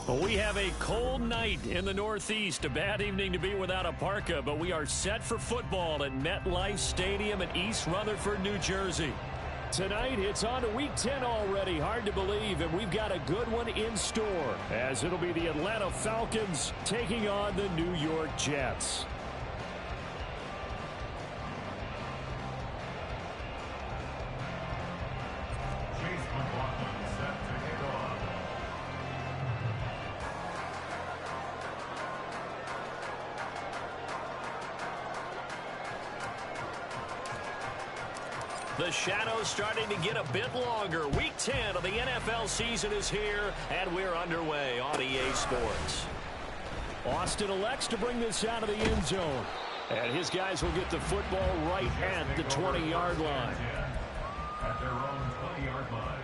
Well, we have a cold night in the Northeast. A bad evening to be without a parka, but we are set for football at MetLife Stadium in East Rutherford, New Jersey. Tonight, it's on to Week 10 already. Hard to believe, and we've got a good one in store, as it'll be the Atlanta Falcons taking on the New York Jets. The shadow's starting to get a bit longer. Week 10 of the NFL season is here, and we're underway on EA Sports. Austin elects to bring this out of the end zone. And his guys will get the football right at the 20-yard line. At their own 20-yard line.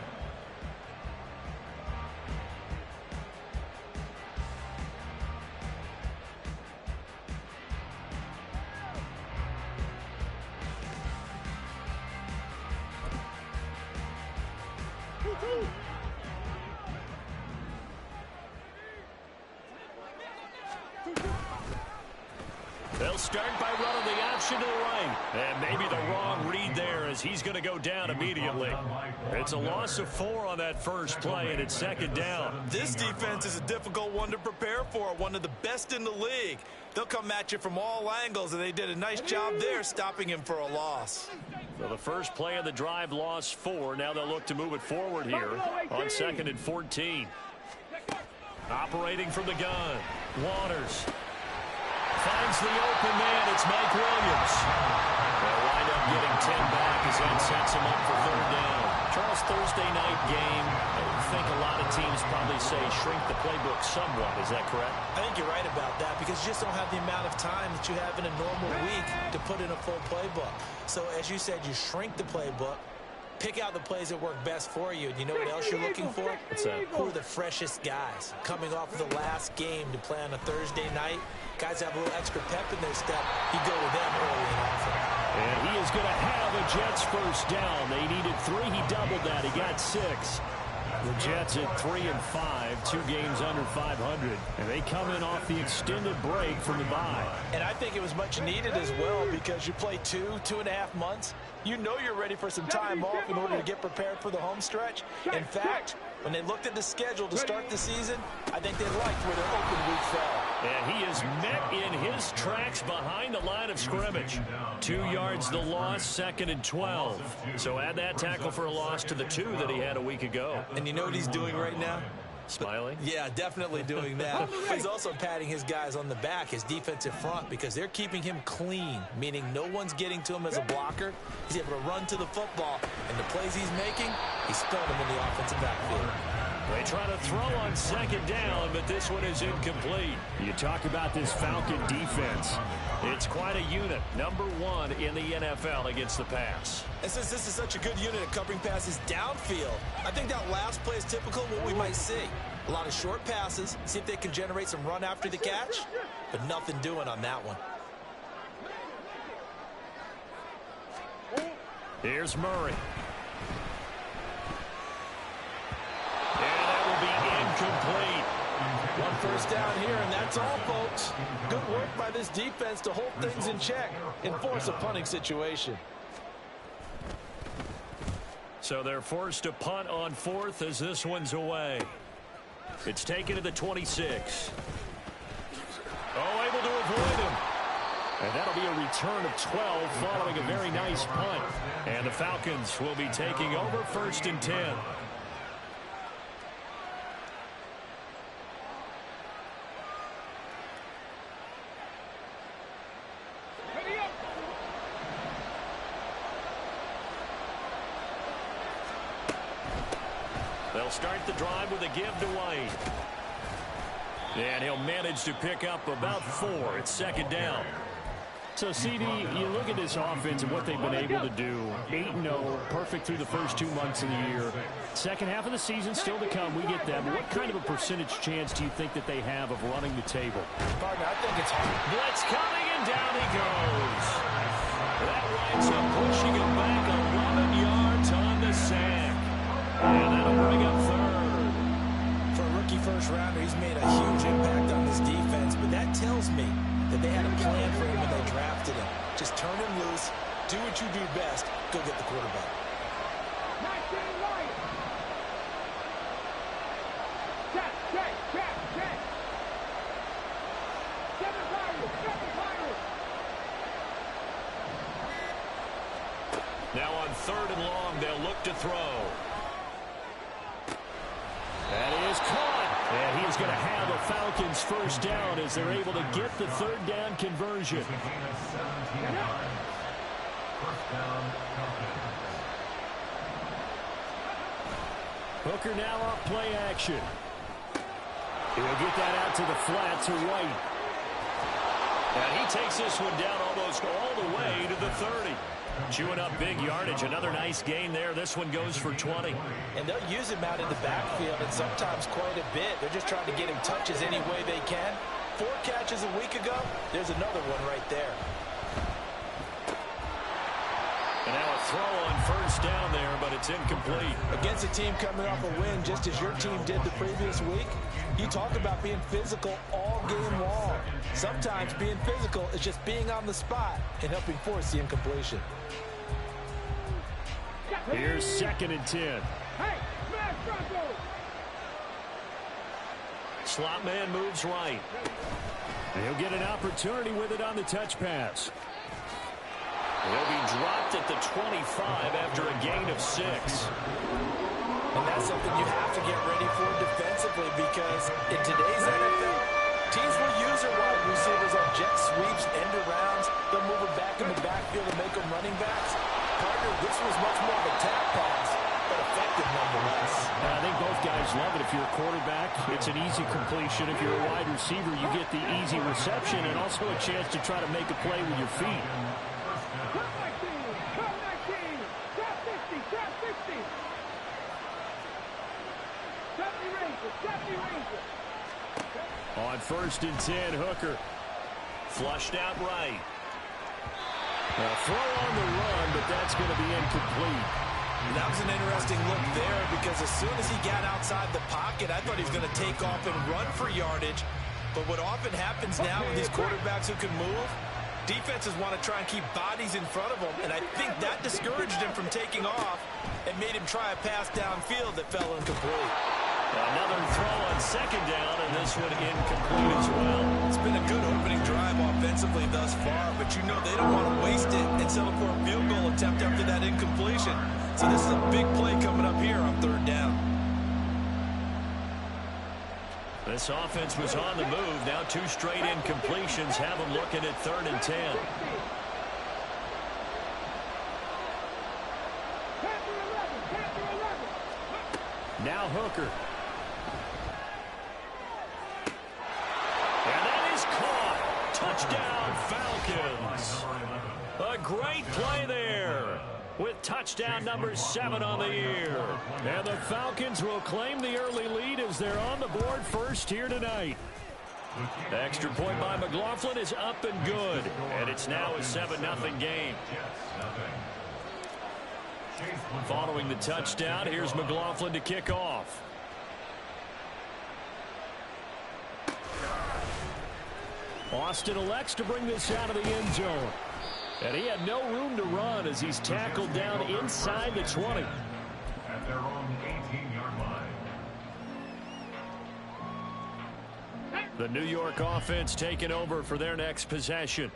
They'll start by running the option to the right. And maybe the wrong read there as he's going to go down immediately. It's a loss of 4 on that first play, and it's second down. This defense is a difficult one to prepare for, one of the best in the league. They'll come at you from all angles, and they did a nice job there stopping him for a loss. So the first play of the drive lost 4. Now they'll look to move it forward here on 2nd and 14. Operating from the gun, Waters finds the open man. It's Mike Williams. They'll wind up getting 10 back as that sets him up for 3rd down. Charles, Thursday night game, I think a lot of teams probably say shrink the playbook somewhat. Is that correct? I think you're right about that because you just don't have the amount of time that you have in a normal week to put in a full playbook. So as you said, you shrink the playbook, pick out the plays that work best for you. And you know what else you're looking for? What's that? Who are the freshest guys coming off of the last game to play on a Thursday night? Guys have a little extra pep in their step. You go to them early and often. And he is going to have a Jets first down. They needed 3. He doubled that. He got 6. The Jets at 3 and 5, 2 games under 500, and they come in off the extended break from the bye. And I think it was much needed as well because you play 2.5 months. You know you're ready for some time off in order to get prepared for the home stretch. In fact, when they looked at the schedule to start the season, I think they liked where their open week fell. And he is met in his tracks behind the line of scrimmage. 2 yards the loss, 2nd and 12. So add that tackle for a loss to the 2 that he had a week ago. And you know what he's doing right now? Smiling? Yeah, definitely doing that. But he's also patting his guys on the back, his defensive front, because they're keeping him clean, meaning no one's getting to him as a blocker. He's able to run to the football, and the plays he's making, he's spelling them in the offensive backfield. They try to throw on 2nd down, but this one is incomplete. You talk about this Falcon defense. It's quite a unit, number 1 in the NFL against the pass. And since this is such a good unit at covering passes downfield, I think that last play is typical of what we might see. A lot of short passes, see if they can generate some run after the catch, but nothing doing on that one. Here's Murray. And that will be incomplete. 1 first down here, and that's all, folks. Good work by this defense to hold things in check and force a punting situation. So they're forced to punt on 4th as this one's away. It's taken to the 26. Oh, able to avoid him. And that'll be a return of 12 following a very nice punt. And the Falcons will be taking over 1st and 10. They'll start the drive with a give to White. And he'll manage to pick up about 4. It's 2nd down. So, CD, you look at this offense and what they've been able to do. 8-0, perfect through the first 2 months of the year. Second half of the season still to come. We get that. But what kind of a percentage chance do you think that they have of running the table? Partner, I think it's hard. Blitz coming, and down he goes. That winds up pushing him back 11 yards on the sack. And that'll bring up 3rd. For a rookie first-rounder. He's made a huge impact on this defense, but that tells me that they had a plan for him when they drafted him. Just turn him loose, do what you do best, go get the quarterback. Now on 3rd and long, they'll look to throw. That is caught. And he is going to have the Falcons first down as they're able to get the 3rd down conversion. Hooker now off play action. He'll get that out to the flat to White. And he takes this one down almost all the way to the 30. Chewing up big yardage. Another nice gain there. This one goes for 20. And they'll use him out in the backfield, and sometimes quite a bit. They're just trying to get him touches any way they can. 4 catches a week ago. There's another one right there. And now a throw on first down there, but it's incomplete. Against a team coming off a win, just as your team did the previous week, you talk about being physical all game long. Sometimes being physical is just being on the spot and helping force the incompletion. Here's 2nd and 10. Slot man moves right. He'll get an opportunity with it on the touch pass. He'll be dropped at the 25 after a gain of 6. And that's something you have to get ready for defensively, because in today's NFL, teams will use their wide receivers on jet sweeps, end arounds. They'll move them back in the backfield and make them running backs. Partner, this was much more of a tap pass, but effective nonetheless. I think both guys love it. If you're a quarterback, it's an easy completion. If you're a wide receiver, you get the easy reception and also a chance to try to make a play with your feet. On 1st and 10, Hooker. Flushed out right. A throw on the run, but that's going to be incomplete. That was an interesting look there, because as soon as he got outside the pocket, I thought he was going to take off and run for yardage. But what often happens now with these quarterbacks who can move, defenses want to try and keep bodies in front of them, and I think that discouraged him from taking off and made him try a pass downfield that fell incomplete. Another throw on 2nd down, and this one incomplete as well. It's been a good opening drive offensively thus far, but you know they don't want to waste it and settle for a field goal attempt after that incompletion. So this is a big play coming up here on 3rd down. This offense was on the move. Now 2 straight incompletions have them looking at 3rd and 10. Now Hooker. And that is caught. Touchdown, Falcons. A great play there with touchdown number 7 on the year. And the Falcons will claim the early lead as they're on the board first here tonight. The extra point by McLaughlin is up and good. And it's now a 7-0 game. Following the touchdown, here's McLaughlin to kick off. Austin elects to bring this out of the end zone. And he had no room to run as he's tackled down inside the 20. At their own 18-yard line. The New York offense taking over for their next possession.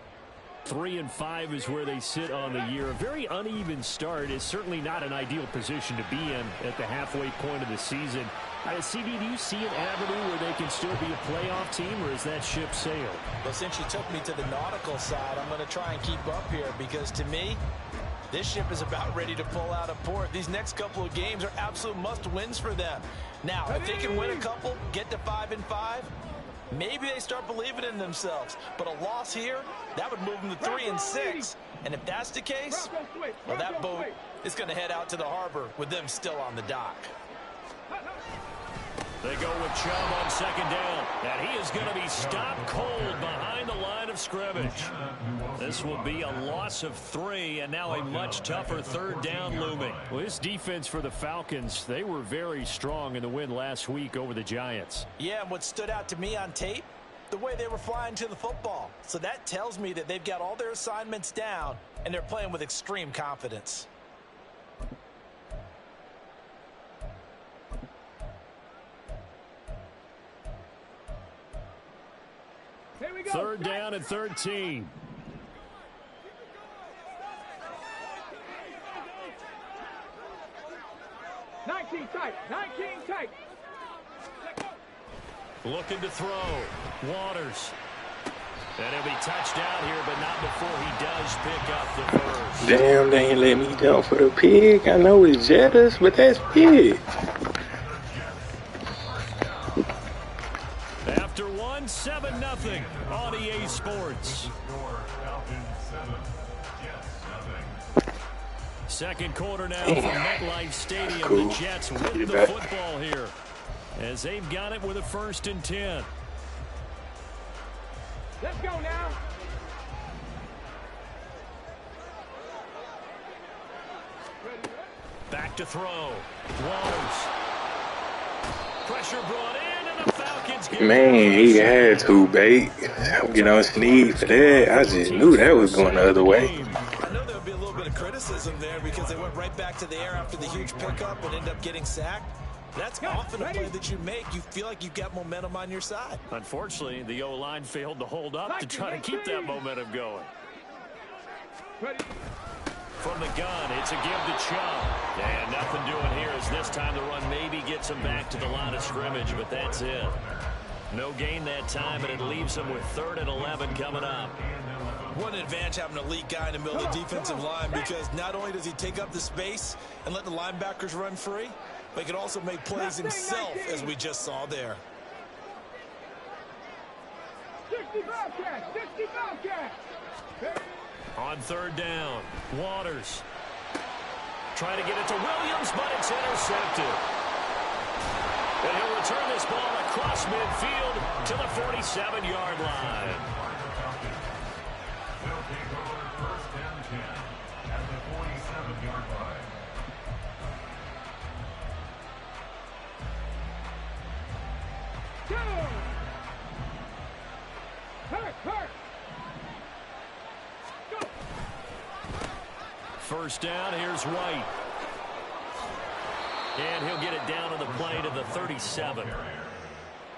3-5 is where they sit on the year. A very uneven start is certainly not an ideal position to be in at the halfway point of the season. CD, do you see an avenue where they can still be a playoff team, or is that ship sailed? Well, since you took me to the nautical side, I'm going to try and keep up here, because to me, this ship is about ready to pull out of port. These next couple of games are absolute must-wins for them. Now, if they can win a couple, get to 5-5, maybe they start believing in themselves. But a loss here, that would move them to 3-6. And if that's the case, well, that boat is going to head out to the harbor with them still on the dock. They go with Chubb on 2nd down. And he is going to be stopped cold behind the line of scrimmage. scrimmage. This will be a loss of 3, and now a much tougher 3rd down looming. Well, this defense for the Falcons, they were very strong in the win last week over the Giants. Yeah, and what stood out to me on tape, the way they were flying to the football. So that tells me that they've got all their assignments down, and they're playing with extreme confidence. Here we go. 3rd down and 13. Tight. Looking to throw. Waters. And he'll be touched down here, but not before he does pick up the first. Damn, they ain't let me down for the pig. I know it's Jettas, but that's pig. After 1, 7-0 on EA Sports. Second quarter now from MetLife Stadium. Cool. The Jets win the football here as they've got it with a 1st and 10. Let's go now. Back to throw. Waters. Pressure brought in, and the Falcons get Man, he had to, bait. I'm getting on Snead for that. I just knew that was going the other way. I know there would be a little bit of criticism there because they went right back to the air after the huge pickup and ended up getting sacked. That's often a play that you make. You feel like you've got momentum on your side. Unfortunately, the O-line failed to hold up to try to keep that momentum going. From the gun, it's a give to Chubb. And nothing doing here as this time the run maybe gets him back to the line of scrimmage, but that's it. No gain that time, and it leaves him with 3rd and 11 coming up. What an advantage having an elite guy in the middle of the defensive line, because not only does he take up the space and let the linebackers run free, but he can also make plays himself, as we just saw there. 65 catch. On 3rd down, Waters. Trying to get it to Williams, but it's intercepted. And he'll return this ball across midfield to the 47-yard line. They'll take over 1st and 10 at the 47-yard line. Hurt. 1st down, here's White. And he'll get it down to the play to the 37.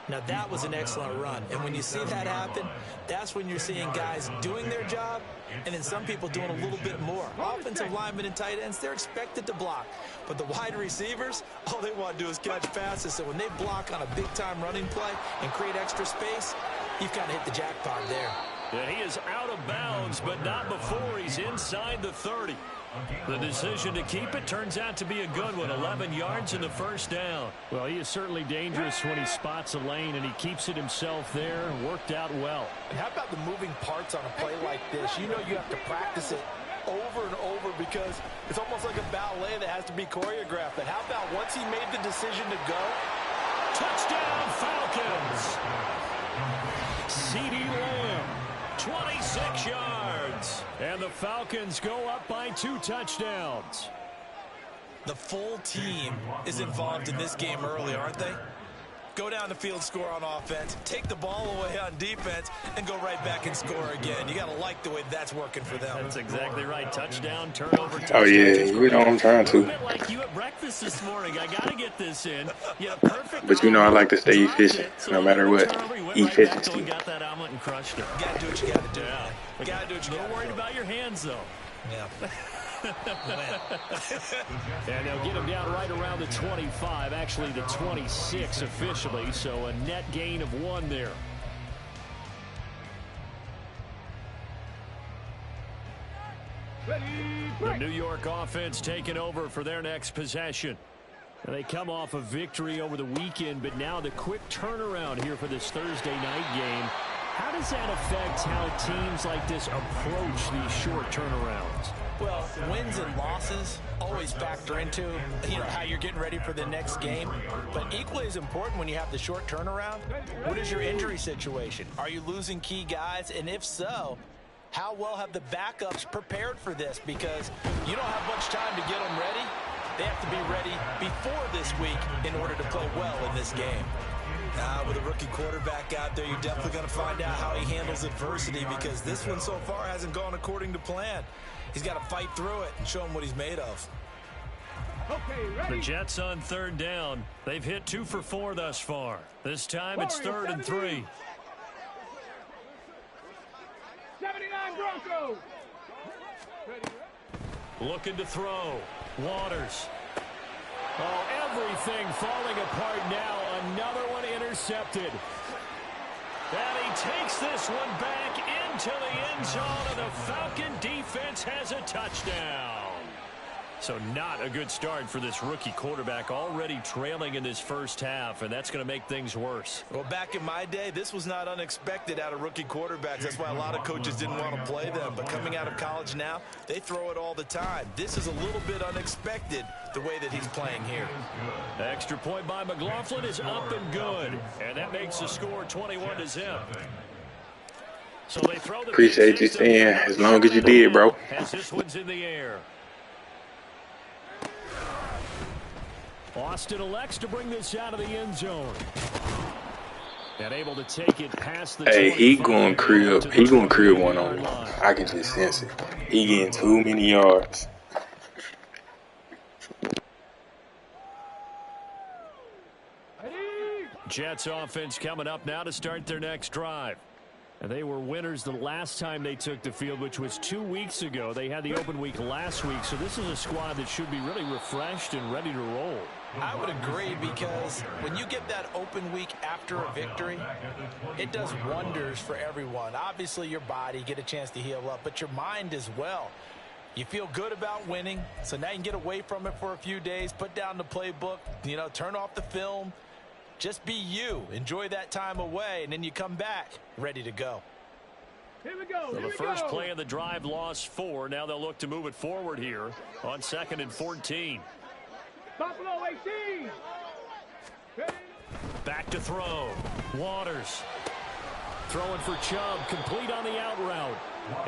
Now, that was an excellent run. And when you see that happen, that's when you're seeing guys doing their job and then some people doing a little bit more. Offensive linemen and tight ends, they're expected to block. But the wide receivers, all they want to do is catch passes. So when they block on a big-time running play and create extra space, you've kind of hit the jackpot there. Yeah, he is out of bounds, but not before he's inside the 30. The decision to keep it turns out to be a good one. 11 yards in the 1st down. Well, he is certainly dangerous when he spots a lane, and he keeps it himself there. Worked out well. And how about the moving parts on a play like this? You know you have to practice it over and over because it's almost like a ballet that has to be choreographed. But how about once he made the decision to go? Touchdown, Falcons! CeeDee Lamb, 26 yards. And the Falcons go up by 2 touchdowns. The full team is involved in this game early, aren't they? Go down the field, score on offense, take the ball away on defense, and go right back and score again. You got to like the way that's working for them. That's exactly right. Touchdown, turnover, touchdown. Oh, yeah, you know I'm trying to. A bit like you at breakfast this morning. I got to get this in. Yeah, perfect. But you know I like to stay efficient, no matter what. Efficiency. Got that omelet and crushed it. You got to do what you got to do. Yeah. You got to do what you got to do. Don't worry about your hands, though. Yeah. And they'll get him down right around the 25, actually the 26 officially, so a net gain of 1 there. The New York offense taking over for their next possession. And they come off a victory over the weekend, but now the quick turnaround here for this Thursday night game. How does that affect how teams like this approach these short turnarounds? Well, wins and losses always factor into, how you're getting ready for the next game. But equally as important when you have the short turnaround, what is your injury situation? Are you losing key guys? And if so, how well have the backups prepared for this? Because you don't have much time to get them ready. They have to be ready before this week in order to play well in this game. With a rookie quarterback out there, you're definitely going to find out how he handles adversity, because this one so far hasn't gone according to plan. He's got to fight through it and show him what he's made of. The Jets on 3rd down. They've hit 2 for 4 thus far. This time it's 3rd and 3. 79 Broncos. Looking to throw. Waters. Oh, everything falling apart now. Another one intercepted. And he takes this one back into the end zone, and the Falcon defense has a touchdown. So not a good start for this rookie quarterback, already trailing in this first half, and that's going to make things worse. Well, back in my day, this was not unexpected out of rookie quarterbacks. That's why a lot of coaches didn't want to play them. But coming out of college now, they throw it all the time. This is a little bit unexpected, the way that he's playing here. Extra point by McLaughlin is up and good, and that makes the score 21-0. So they throw the Appreciate you staying as long as you did, bro. As this one's in the air. Austin elects to bring this out of the end zone. And able to take it past the Hey, he going crib. He going crib one-on-one. I can just sense it. He getting too many yards. Jets offense coming up now to start their next drive. And they were winners the last time they took the field, which was 2 weeks ago. They had the open week last week, so this is a squad that should be really refreshed and ready to roll. I would agree, because when you get that open week after a victory, it does wonders for everyone. Obviously, your body, get a chance to heal up, but your mind as well. You feel good about winning, so now you can get away from it for a few days, put down the playbook, turn off the film. Just be you. Enjoy that time away, and then you come back ready to go. Here we go. So the first play of the drive lost 4. Now they'll look to move it forward here on 2nd and 14. Buffalo 18. Ready? Back to throw. Waters. Throwing for Chubb. Complete on the out route.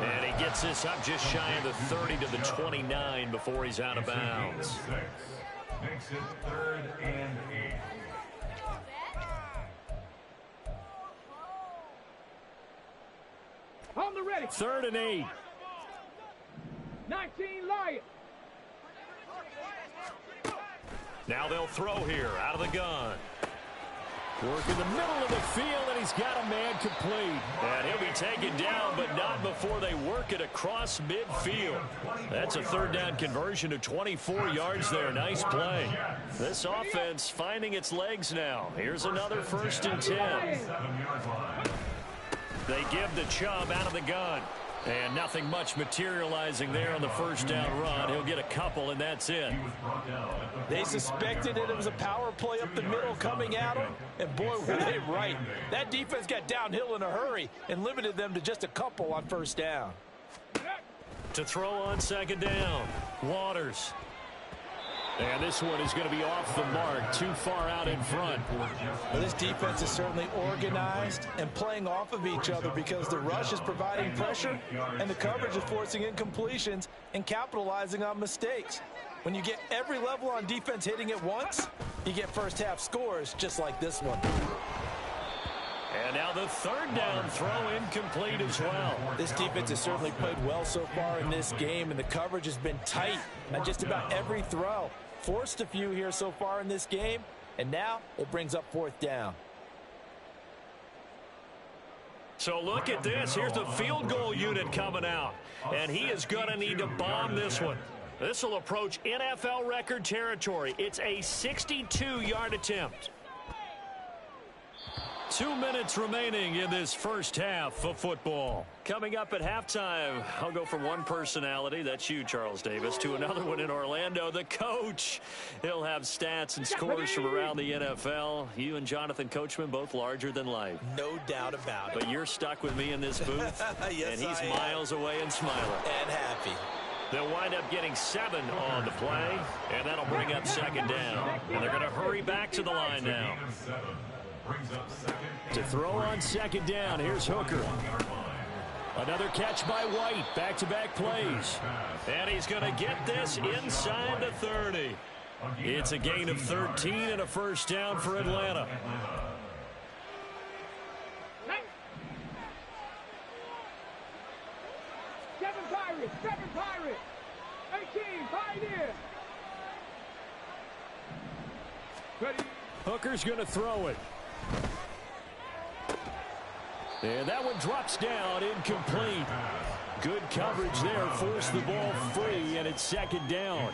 And he gets this up just shy of the 30 to the 29 before he's out of bounds. Makes it 3rd and 8. On the ready. 3rd and 8. 19 Lions. Now they'll throw here out of the gun. Work in the middle of the field, and he's got a man complete. And he'll be taken down, but not before they work it across midfield. That's a 3rd down conversion to 24 yards there. Nice play. This offense finding its legs now. Here's another 1st and 10. They give the Chubb out of the gun. And nothing much materializing there on the 1st down run. He'll get a couple, and that's it. They suspected it was a power play up the middle coming at them, and boy, were they right. That defense got downhill in a hurry and limited them to just a couple on 1st down. To throw on 2nd down, Waters. And this one is going to be off the mark, too far out in front. Well, this defense is certainly organized and playing off of each other, because the rush is providing pressure and the coverage is forcing incompletions and capitalizing on mistakes. When you get every level on defense hitting at once, you get first half scores just like this one. And now the 3rd down throw incomplete as well. This defense has certainly played well so far in this game, and the coverage has been tight on just about every throw. Forced a few here so far in this game, and now it brings up 4th down. So look at this. Here's the field goal unit coming out, and he is going to need to bomb this one. This will approach NFL record territory. It's a 62-yard attempt. 2 minutes remaining in this first half of football. Coming up at halftime, I'll go from one personality, that's you, Charles Davis, to another one in Orlando, the coach. He'll have stats and scores from around the NFL. You and Jonathan Coachman, both larger than life. No doubt about it. But you're stuck with me in this booth, Yes, and he's I am. miles away and smiling. And happy. They'll wind up getting 7 on the play, and that'll bring up second down. And they're going to hurry back to the line now. To throw on second down, here's Hooker. Another catch by White. Back-to-back plays. And he's going to get this inside the 30. It's a gain of 13 and a first down for Atlanta. Seven Pirates. 18, Pioneer. Ready. Hooker's going to throw it. And that one drops down, incomplete. Good coverage there, forced the ball free, and it's second down.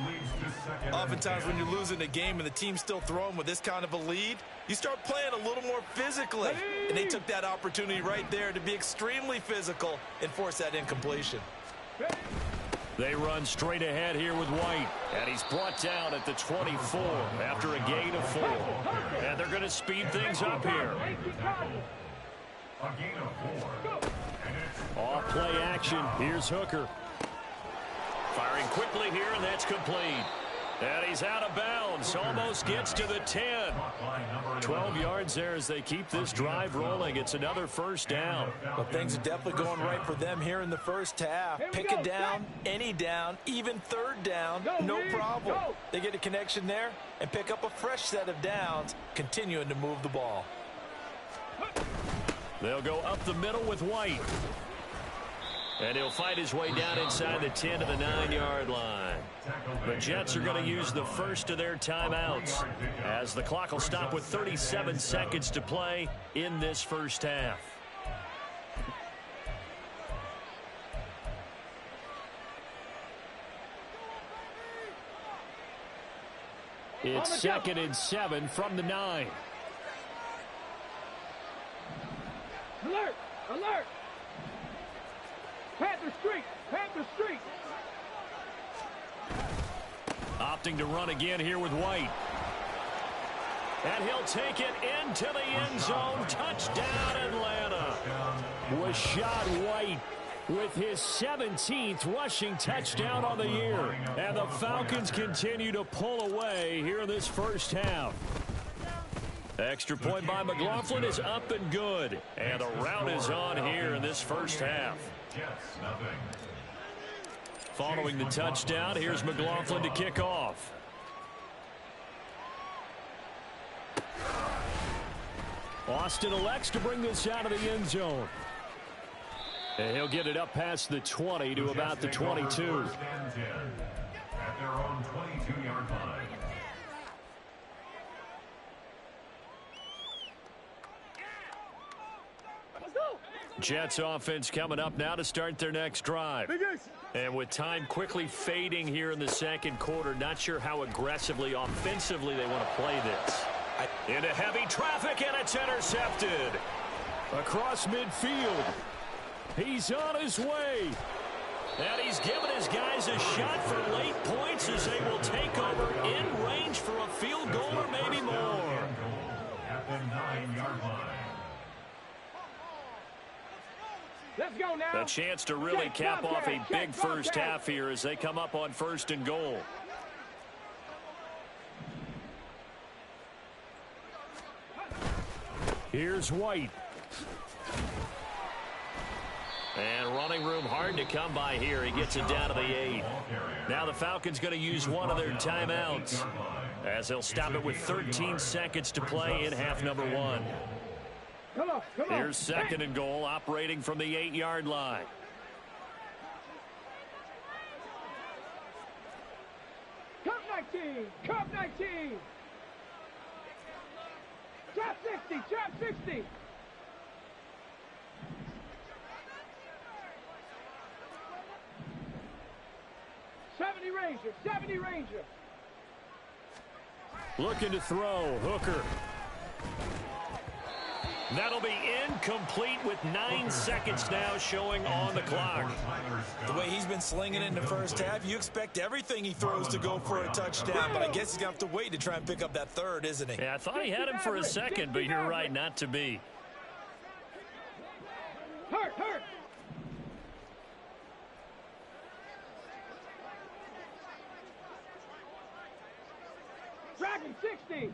Oftentimes when you're losing a game and the team's still throwing with this kind of a lead, you start playing a little more physically. And they took that opportunity right there to be extremely physical and force that incompletion. They run straight ahead here with White. And he's brought down at the 24 after a gain of 4. And they're going to speed things up here. A gain of 4. Off play action. Here's Hooker. Firing quickly here, and that's complete. And he's out of bounds. Almost gets to the 10. 12 yards there as they keep this drive rolling. It's another first down. Well, things are definitely going right for them here in the first half. Pick a down, any down, even third down, no problem. They get a connection there and pick up a fresh set of downs, continuing to move the ball. They'll go up the middle with White. And he'll fight his way down inside the 10 to the 9-yard line. The Jets are going to use the first of their timeouts as the clock will stop with 37 seconds to play in this first half. It's 2nd and 7 from the 9. Alert! Alert! Panther Street! Panther Street! Opting to run again here with White. And he'll take it into the end zone. Touchdown, Atlanta. Rachaad White with his 17th rushing touchdown on the year. And the Falcons continue to pull away here in this first half. Extra point by McLaughlin is up and good. And the rout is on here in this first half. Following the touchdown, here's McLaughlin to kick off. Austin elects to bring this out of the end zone. And he'll get it up past the 20 to about the 22. At their own 22-yard line. Jets offense coming up now to start their next drive. And with time quickly fading here in the second quarter, not sure how aggressively, offensively they want to play this. Into heavy traffic, and it's intercepted. Across midfield. He's on his way. And he's given his guys a shot for late points as they will take over in range for a field goal or maybe more. At the 9-yard line. Let's go now. A chance to really cap off a big first half here as they come up on 1st and goal. Here's White. And running room hard to come by here. He gets it down to the 8. Now the Falcons going to use one of their timeouts as they'll stop it with 13 seconds to play in half number 1. Come on. Here's 2nd and goal, operating from the 8-yard line. Cup 19! Cup 19! Trap 60! Trap 60! Ranger! 70 Ranger! Looking to throw, Hooker. That'll be incomplete with 9 seconds now showing on the clock. The way he's been slinging it in the first half, you expect everything he throws to go for a touchdown, but I guess he's going to have to wait to try and pick up that third, isn't he? Yeah, I thought he had him for a second, but you're right, not to be. Hurt! 60.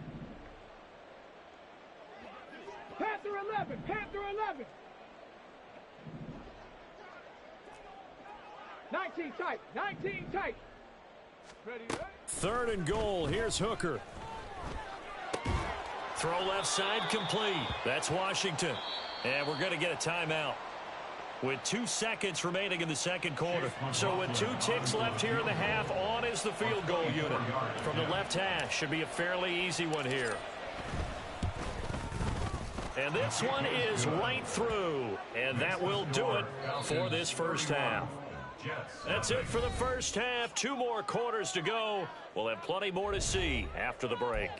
Panther 11. Panther 11. 19 tight. 19 tight. Ready, right? 3rd and goal. Here's Hooker. Throw left side complete. That's Washington. And we're going to get a timeout with 2 seconds remaining in the second quarter. So with 2 ticks left here in the half, on is the field goal unit. From the left hash, should be a fairly easy one here. And this one is right through. And that will do it for this first half. That's it for the first half. 2 more quarters to go. We'll have plenty more to see after the break.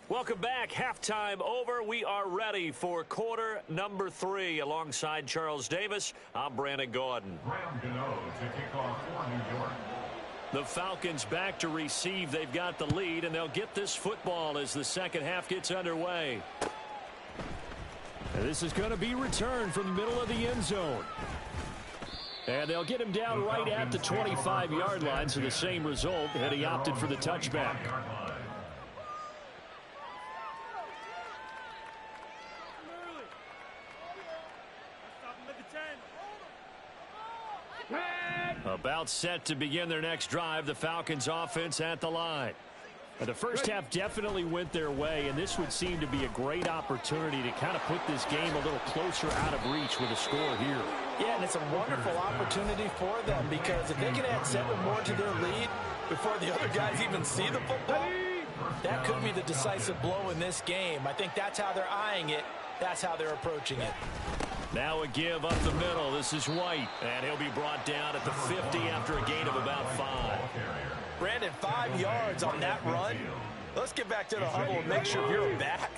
Welcome back. Halftime over. We are ready for quarter number 3. Alongside Charles Davis, I'm Brandon Gaudin. Graham Gano to kick off for New York. The Falcons back to receive. They've got the lead, and they'll get this football as the second half gets underway. And this is going to be returned from the middle of the end zone. And they'll get him down right at the 25-yard line, so the same result, and he opted for the touchback. About set to begin their next drive. The Falcons offense at the line. The first half definitely went their way, and this would seem to be a great opportunity to kind of put this game a little closer out of reach with a score here. Yeah, and it's a wonderful opportunity for them, because if they can add 7 more to their lead before the other guys even see the football, that could be the decisive blow in this game. I think that's how they're eyeing it. That's how they're approaching it. Now a give up the middle. This is White, and he'll be brought down at the 50 after a gain of about 5. Brandon, 5 yards on that run. Let's get back to the huddle and make sure you're back.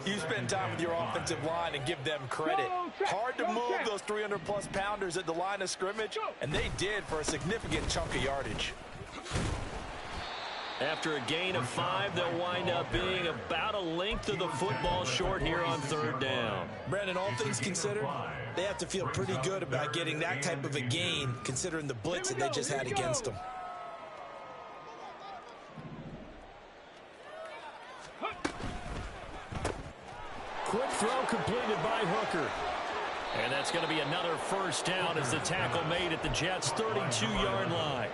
You spend time with your offensive line and give them credit. Hard to move those 300-plus pounders at the line of scrimmage, and they did for a significant chunk of yardage. After a gain of 5, they'll wind up being about a length of the football short here on 3rd down. Brandon, all things considered, they have to feel pretty good about getting that type of a gain, considering the blitz that they just had against them. Quick throw completed by Hooker. And that's going to be another first down as the tackle made at the Jets' 32-yard line.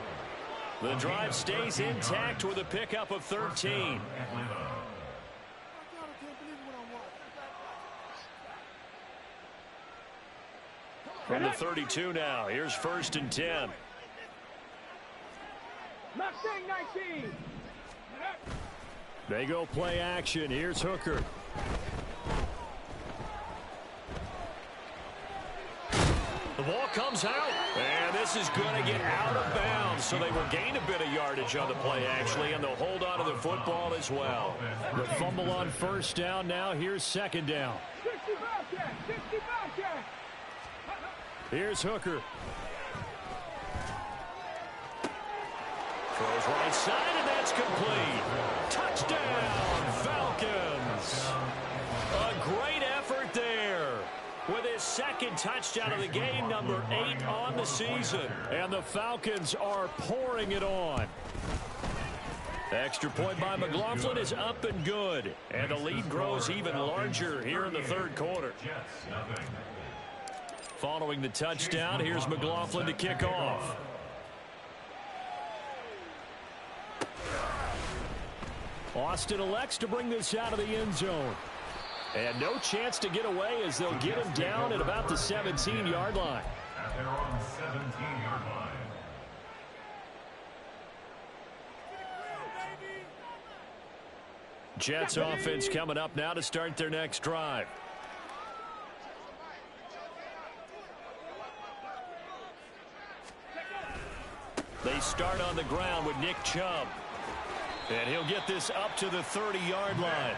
The drive stays intact with a pickup of 13. From the 32 now, here's 1st and 10. Mustang 19. They go play action. Here's Hooker. The ball comes out, and this is going to get out of bounds, so they will gain a bit of yardage on the play, actually, and they'll hold on to the football as well. The fumble on 1st down now. Here's 2nd down. 60 Bobcat. 60 Bobcat. Here's Hooker. Throws right side, and that's complete. Touchdown, Falcons. A great effort there with his 2nd touchdown of the game, number 8 on the season. And the Falcons are pouring it on. Extra point by McLaughlin is up and good. And the lead grows even larger here in the 3rd quarter. Following the touchdown, here's McLaughlin to kick off. Austin elects to bring this out of the end zone. And no chance to get away as they'll get him down at about the 17-yard line. At their own 17-yard line. Jets offense coming up now to start their next drive. They start on the ground with Nick Chubb. And he'll get this up to the 30-yard line.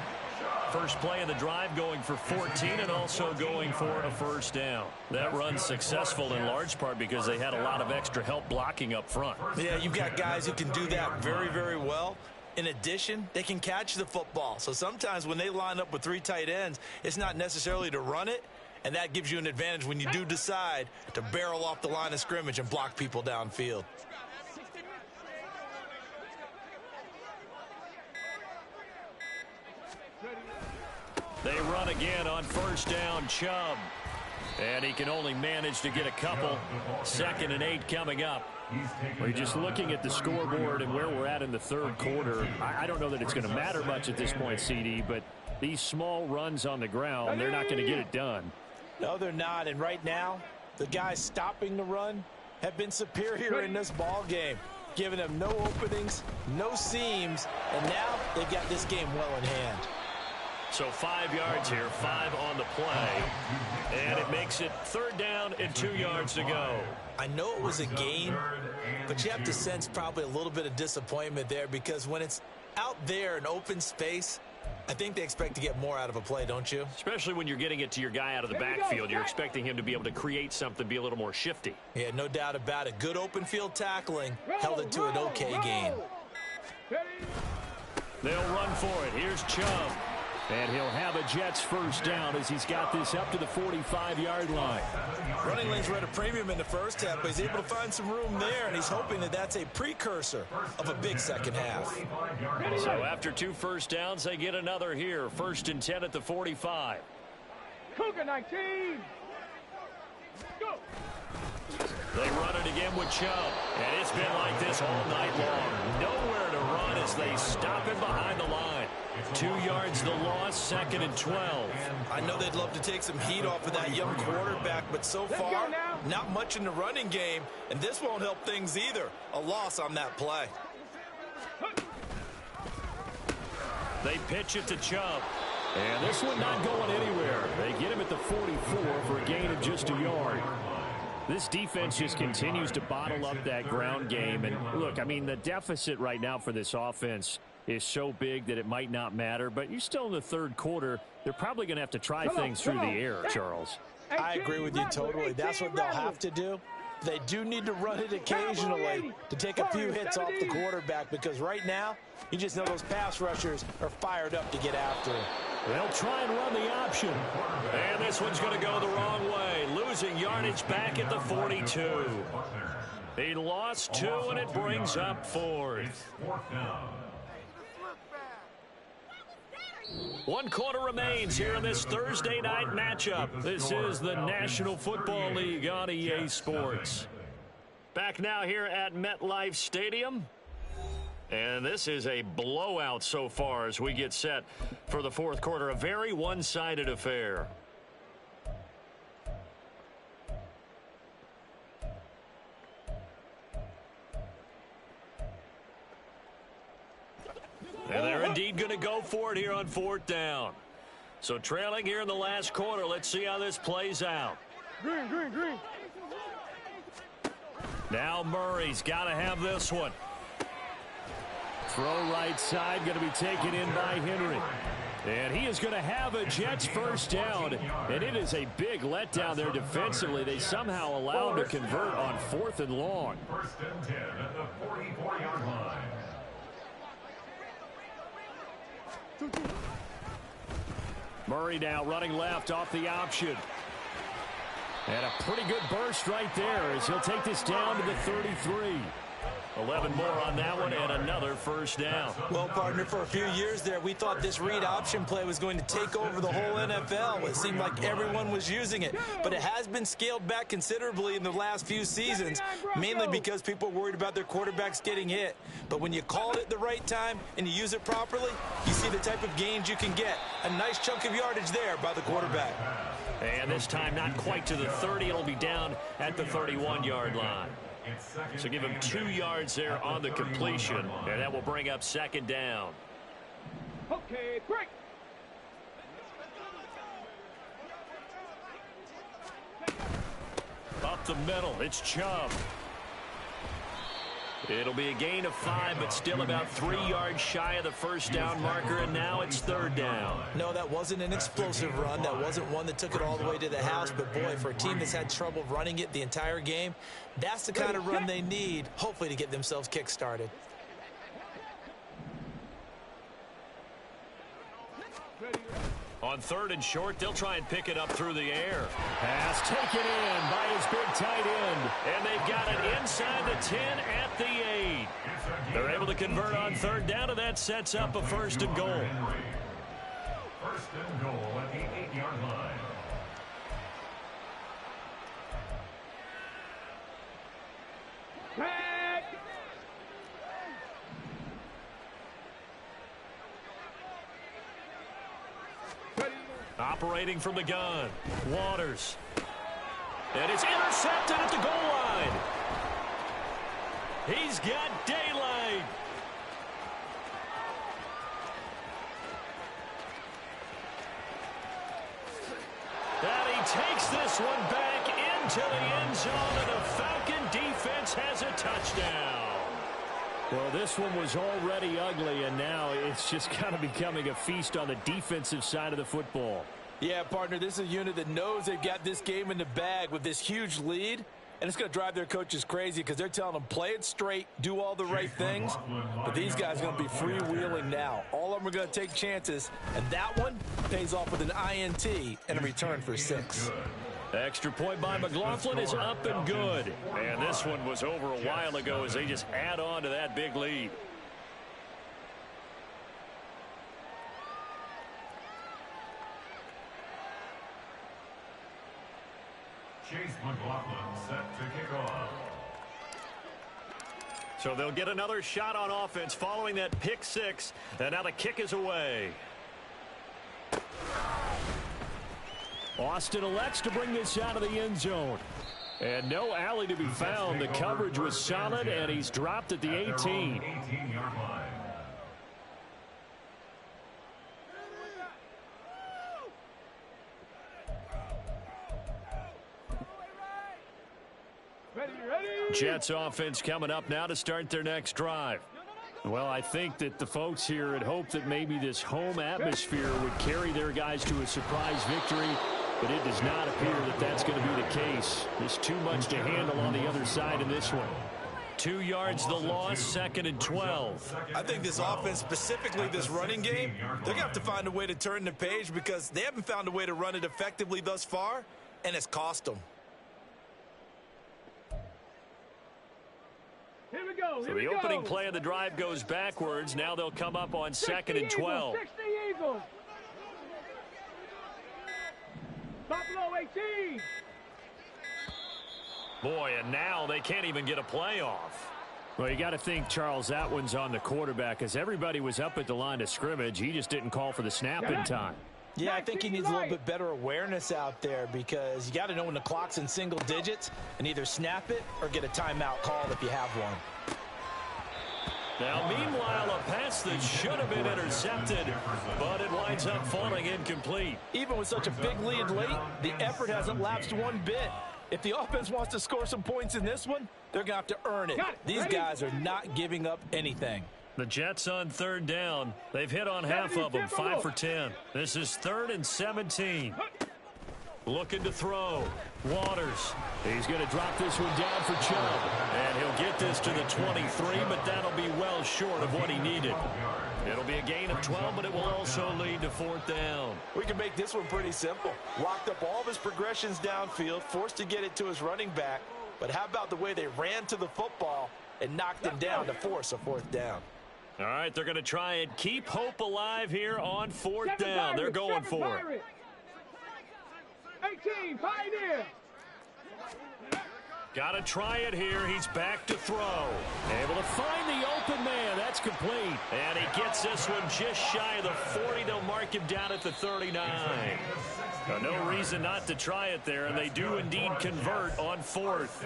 First play of the drive going for 14 and also going for a first down. That run's successful in large part because they had a lot of extra help blocking up front. Yeah, you've got guys who can do that very, very well. In addition, they can catch the football. So sometimes when they line up with 3 tight ends, it's not necessarily to run it, and that gives you an advantage when you do decide to barrel off the line of scrimmage and block people downfield. They run again on first down, Chubb. And he can only manage to get a couple. 2nd and 8 coming up. We're just looking at the scoreboard and where we're at in the third quarter. I don't know that it's going to matter much at this point, CD, but these small runs on the ground, they're not going to get it done. No, they're not. And right now, the guys stopping the run have been superior in this ball game, giving them no openings, no seams, and now they've got this game well in hand. So 5 yards here, 5 on the play. And it makes it 3rd down and 2 yards to go. I know it was a gain, but you have to sense probably a little bit of disappointment there because when it's out there in open space, I think they expect to get more out of a play, don't you? Especially when you're getting it to your guy out of the backfield. You're expecting him to be able to create something, be a little more shifty. Yeah, no doubt about it. Good open field tackling held it to an okay gain. They'll run for it. Here's Chubb. And he'll have a Jets first down as he's got this up to the 45-yard line. Running lanes were at a premium in the first half, but he's able to find some room there, and he's hoping that that's a precursor of a big second half. So after 2 first downs, they get another here. 1st and 10 at the 45. Cougar 19. Go. They run it again with Chubb. And it's been like this all night long. Nowhere to run as they stop him behind the line. 2 yards the loss, 2nd and 12. I know they'd love to take some heat off of that young quarterback, but so far, not much in the running game, and this won't help things either. A loss on that play. They pitch it to Chubb. And this one not going anywhere. They get him at the 44 for a gain of just a yard. This defense just continues to bottle up that ground game. And look, I mean, the deficit right now for this offense is so big that it might not matter. But you're still in the third quarter. They're probably going to have to try things through the air, Charles. I agree with you totally. That's what they'll have to do. They do need to run it occasionally to take a few hits off the quarterback because right now, you just know those pass rushers are fired up to get after him. They'll try and run the option. And this one's going to go the wrong way. Losing yardage back at the 42. He lost 2, and it brings up 4th. 1 quarter remains here in this Thursday night matchup. This is the National Football League on EA Sports. Back now here at MetLife Stadium. And this is a blowout so far as we get set for the 4th quarter. A very one-sided affair. And they're indeed going to go for it here on 4th down. So trailing here in the last quarter. Let's see how this plays out. Green, green, green. Now Murray's got to have this one. Throw right side, going to be taken in by Henry. And he is going to have a Jets first down. And it is a big letdown there defensively. They somehow allow him to convert on 4th and long. 1st and 10 at the 44-yard line. Murray now running left off the option. And a pretty good burst right there as he'll take this down to the 33. 11 more on that one and another first down. Well, partner, for a few years there, we thought this read option play was going to take over the whole NFL. It seemed like everyone was using it, but it has been scaled back considerably in the last few seasons, mainly because people are worried about their quarterbacks getting hit. But when you call it at the right time and you use it properly, you see the type of gains you can get. A nice chunk of yardage there by the quarterback. And this time not quite to the 30. It'll be down at the 31-yard line. So give him 2 yards there on the completion, and that will bring up 2nd down. Okay, break. Up the middle, it's Chubb. It'll be a gain of 5, but still about 3 yards shy of the first down marker, and now it's third down. No, that wasn't an explosive run. That wasn't one that took it all the way to the house. But, boy, for a team that's had trouble running it the entire game, that's the kind of run they need, hopefully, to get themselves kick-started. On third and short, they'll try and pick it up through the air. Pass taken in by his big tight end. And they've got it inside the 10 at the 8. They're able to convert on third down, and that sets up a first and goal. First and goal at the 8-yard line. Back. Operating from the gun, Waters. And it's intercepted at the goal line. He's got daylight. And he takes this one back into the end zone, and the Falcon defense has a touchdown. Well, this one was already ugly, and now it's just kind of becoming a feast on the defensive side of the football. Yeah, partner, this is a unit that knows they've got this game in the bag with this huge lead, and it's going to drive their coaches crazy because they're telling them play it straight, do all the right things, but these guys are going to be freewheeling now. All of them are going to take chances, and that one pays off with an INT and a return for 6. Extra point by McLaughlin is up and good. And this one was over a while ago as they just add on to that big lead. Chase McLaughlin set to kick off. So they'll get another shot on offense following that pick 6. And now the kick is away. Austin elects to bring this out of the end zone. And no alley to be found. The coverage was solid, and he's dropped at the 18. 18-yard line. Jets offense coming up now to start their next drive. Well, I think that the folks here had hoped that maybe this home atmosphere would carry their guys to a surprise victory, but it does not appear that that's going to be the case. There's too much to handle on the other side in this one. 2 yards the loss, 2nd and 12. I think this offense, specifically this running game, they're going to have to find a way to turn the page because they haven't found a way to run it effectively thus far, and it's cost them. Here we go. So the opening play of the drive goes backwards. Now they'll come up on 2nd and 12. 60 Eagles. Buffalo 18. Boy, and now they can't even get a play off. Well, you got to think, Charles, that one's on the quarterback because everybody was up at the line of scrimmage. He just didn't call for the snap in time. Yeah, I think he needs a little bit better awareness out there because you got to know when the clock's in single digits and either snap it or get a timeout called if you have one. Now, meanwhile, a pass that should have been intercepted, but it winds up falling incomplete. Even with such a big lead late, the effort hasn't lapsed one bit. If the offense wants to score some points in this one, they're going to have to earn it. These guys are not giving up anything. The Jets on third down. They've hit on half of them, 5 for 10. This is 3rd and 17. Looking to throw. Waters. He's going to drop this one down for Chubb. And he'll get this to the 23, but that'll be well short of what he needed. It'll be a gain of 12, but it will also lead to 4th down. We can make this one pretty simple. Locked up all of his progressions downfield, forced to get it to his running back. But how about the way they ran to the football and knocked him down to force a 4th down? All right, they're going to try and keep hope alive here on 4th down. They're going for it. 18, Pioneer. Got to try it here. He's back to throw. Able to find the open man. That's complete. And he gets this one just shy of the 40. They'll mark him down at the 39. No reason not to try it there, and they do indeed convert on 4th.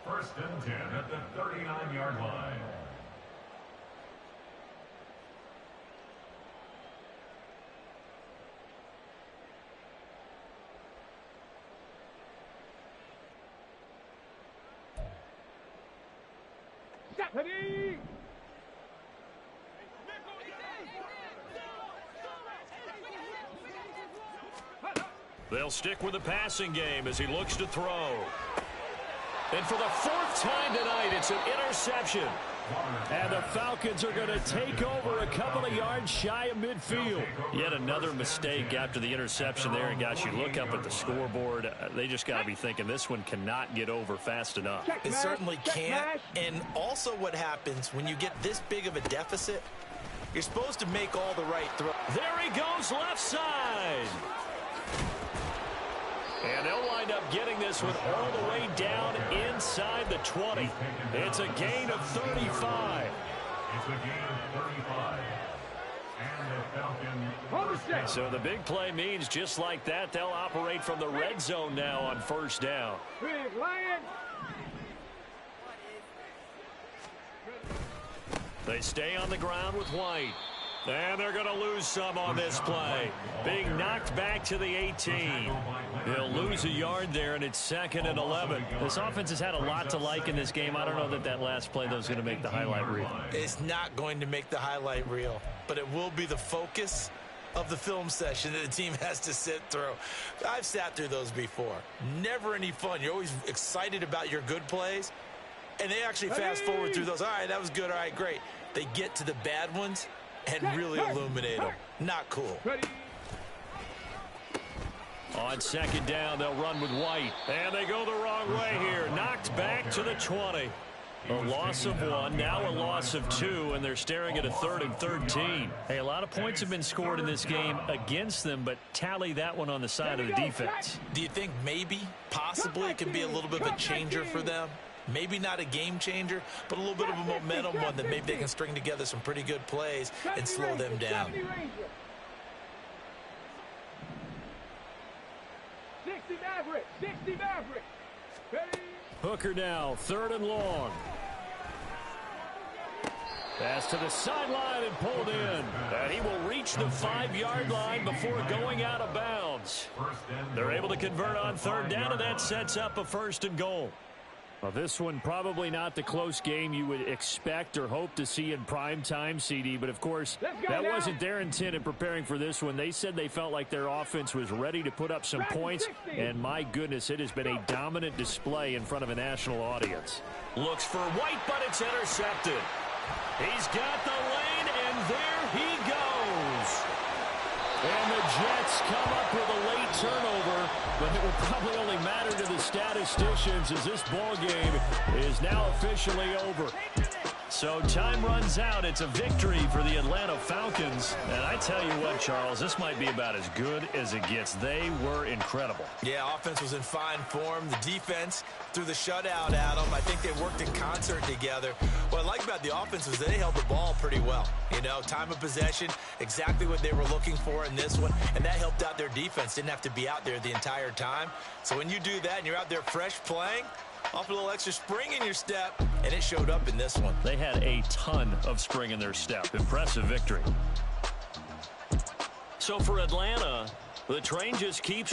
1st and 10 at the 39-yard line. Ready? They'll stick with the passing game as he looks to throw. And for the fourth time tonight, it's an interception. And the Falcons are going to take over a couple of yards shy of midfield. Yet another mistake after the interception there. And, guys, you look up at the scoreboard, they just got to be thinking this one cannot get over fast enough. It certainly can't. And also what happens when you get this big of a deficit, you're supposed to make all the right throws. There he goes left side. And they'll wind up getting this one all the way down inside the 20. It's a gain of 35. It's a gain of 35. And the Falcons. So the big play means just like that, they'll operate from the red zone now on first down. Big Lion. They stay on the ground with White. And they're going to lose some on this play. Being knocked back to the 18. They'll lose a yard there, and it's 2nd and 11. This offense has had a lot to like in this game. I don't know that last play, though, is going to make the highlight reel. It's not going to make the highlight reel, but it will be the focus of the film session that the team has to sit through. I've sat through those before. Never any fun. You're always excited about your good plays, and they actually fast forward through those. All right, that was good. All right, great. They get to the bad ones and really illuminate them. Not cool. On 2nd down, they'll run with White. And they go the wrong way here. Knocked back to the 20. A loss of 1, now a loss of 2, and they're staring at a 3rd and 13. Hey, a lot of points have been scored in this game against them, but tally that one on the side of the defense. Do you think maybe, possibly, it can be a little bit of a changer for them? Maybe not a game changer, but a little bit of a momentum one that maybe they can string together some pretty good plays and slow them down. 60 Maverick. 60 Maverick. Ready? Hooker now, 3rd and long. Pass to the sideline and pulled in. And he will reach the 5-yard line before going out of bounds. They're able to convert on 3rd down, and that sets up a 1st and goal. Well, this one probably not the close game you would expect or hope to see in prime time, CD. But, of course, that wasn't their intent in preparing for this one. They said they felt like their offense was ready to put up some points. And, my goodness, it has been a dominant display in front of a national audience. Looks for White, but it's intercepted. He's got the lane, and there he goes. And the Jets come up with a late turnover, but it will probably only matter to the statisticians as this ball game is now officially over. So time runs out. It's a victory for the Atlanta Falcons. And I tell you what, Charles, this might be about as good as it gets. They were incredible. Yeah, offense was in fine form. The defense threw the shutout at them. I think they worked in concert together. What I like about the offense was they held the ball pretty well. You know, time of possession, exactly what they were looking for in this one. And that helped out their defense. Didn't have to be out there the entire time. So when you do that and you're out there fresh playing, off a little extra spring in your step, and it showed up in this one. They had a ton of spring in their step. Impressive victory. So for Atlanta, the train just keeps